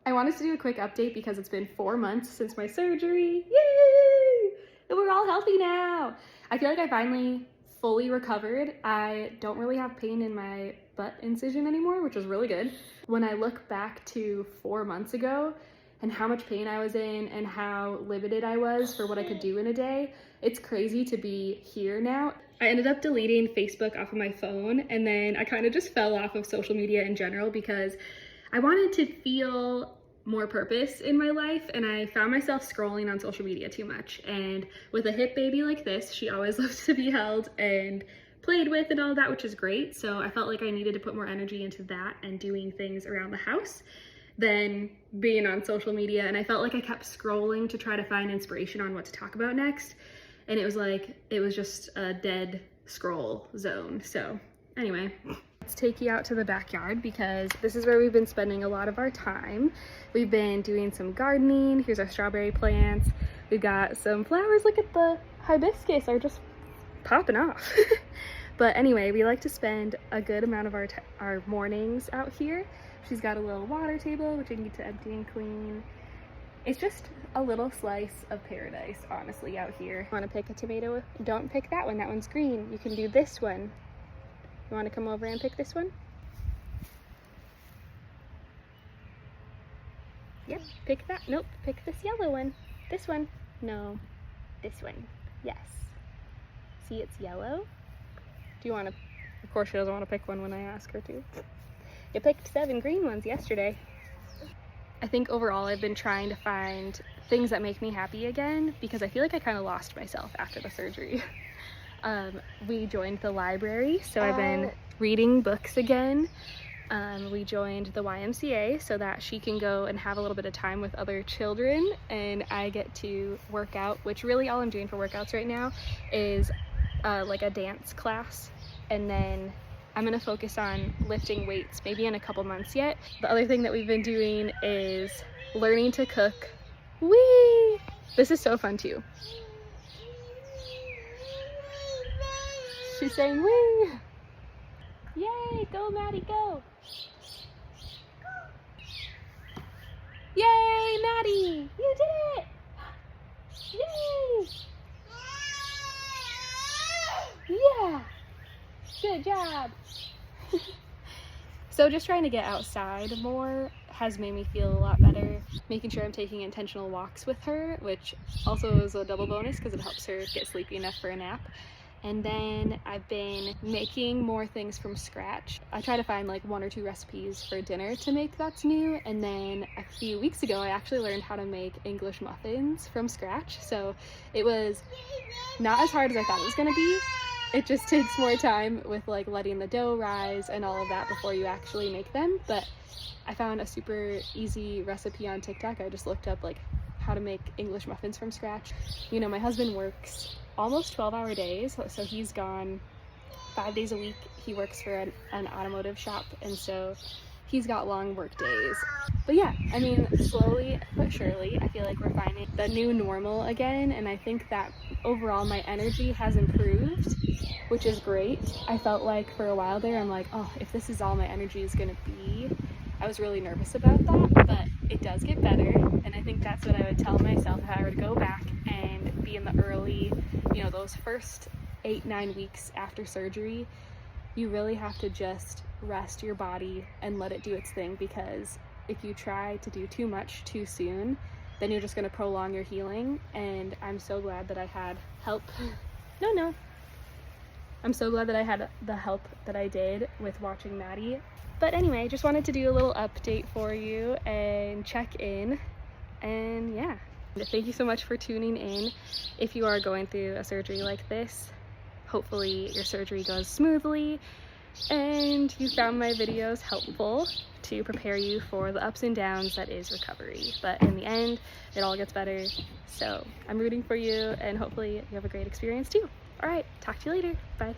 I wanted to do a quick update because it's been 4 months since my surgery. Yay! And we're all healthy now. I feel like I finally fully recovered. I don't really have pain in my butt incision anymore, which is really good. When I look back to 4 months ago and how much pain I was in and how limited I was for what I could do in a day, it's crazy to be here now. I ended up deleting Facebook off of my phone, and then I kind of just fell off of social media in general because I wanted to feel more purpose in my life, and I found myself scrolling on social media too much. And with a hip baby like this, she always loves to be held and played with and all that, which is great. So I felt like I needed to put more energy into that and doing things around the house than being on social media. And I felt like I kept scrolling to try to find inspiration on what to talk about next. And it was just a dead scroll zone. So anyway, let's take you out to the backyard because this is where we've been spending a lot of our time. We've been doing some gardening. Here's our strawberry plants. We've got some flowers. Look at the hibiscus are just popping off. But anyway, we like to spend a good amount of our mornings out here. She's got a little water table, which I need to empty and clean. It's just a little slice of paradise, honestly, out here. Want to pick a tomato? Don't pick that one. That one's green. You can do this one. You want to come over and pick this one? Yep, pick that. Nope, pick this yellow one. This one. No, this one. Yes. See, it's yellow. Do you want to? Of course, she doesn't want to pick one when I ask her to. You picked 7 green ones yesterday. I think overall I've been trying to find things that make me happy again because I feel like I kind of lost myself after the surgery. We joined the library, so I've been reading books again. We joined the YMCA so that she can go and have a little bit of time with other children, and I get to work out, which really all I'm doing for workouts right now is like a dance class, and then I'm gonna focus on lifting weights maybe in a couple months yet. The other thing that we've been doing is learning to cook. Whee! This is so fun too. She's saying whee! Yay, go Maddie, go! Yay, Maddie! You did it! Yay! Yeah! Good job! So just trying to get outside more has made me feel a lot better. Making sure I'm taking intentional walks with her, which also is a double bonus because it helps her get sleepy enough for a nap. And then I've been making more things from scratch. I try to find like 1 or 2 recipes for dinner to make that's new. And then a few weeks ago, I actually learned how to make English muffins from scratch. So it was not as hard as I thought it was gonna be. It just takes more time with like letting the dough rise and all of that before you actually make them. But I found a super easy recipe on TikTok. I just looked up like how to make English muffins from scratch. You know, my husband works almost 12-hour days, so he's gone 5 days a week. He works for an automotive shop, and so he's got long work days. But yeah, I mean, slowly but surely, I feel like we're finding the new normal again, and I think that overall my energy has improved, which is great. I felt like for a while there, I'm like, oh, if this is all my energy is gonna be, I was really nervous about that, but it does get better, and I think that's what I would tell myself if I were to go back and be in the early, you know, those first 8-9 weeks after surgery. You really have to just rest your body and let it do its thing, because if you try to do too much too soon, then you're just going to prolong your healing. And I'm so glad that I had help. I'm so glad that I had the help that I did with watching Maddie. But anyway, just wanted to do a little update for you and check in. And yeah, thank you so much for tuning in. If you are going through a surgery like this, hopefully your surgery goes smoothly and you found my videos helpful to prepare you for the ups and downs that is recovery. But in the end, it all gets better. So I'm rooting for you, and hopefully you have a great experience too. All right, talk to you later. Bye.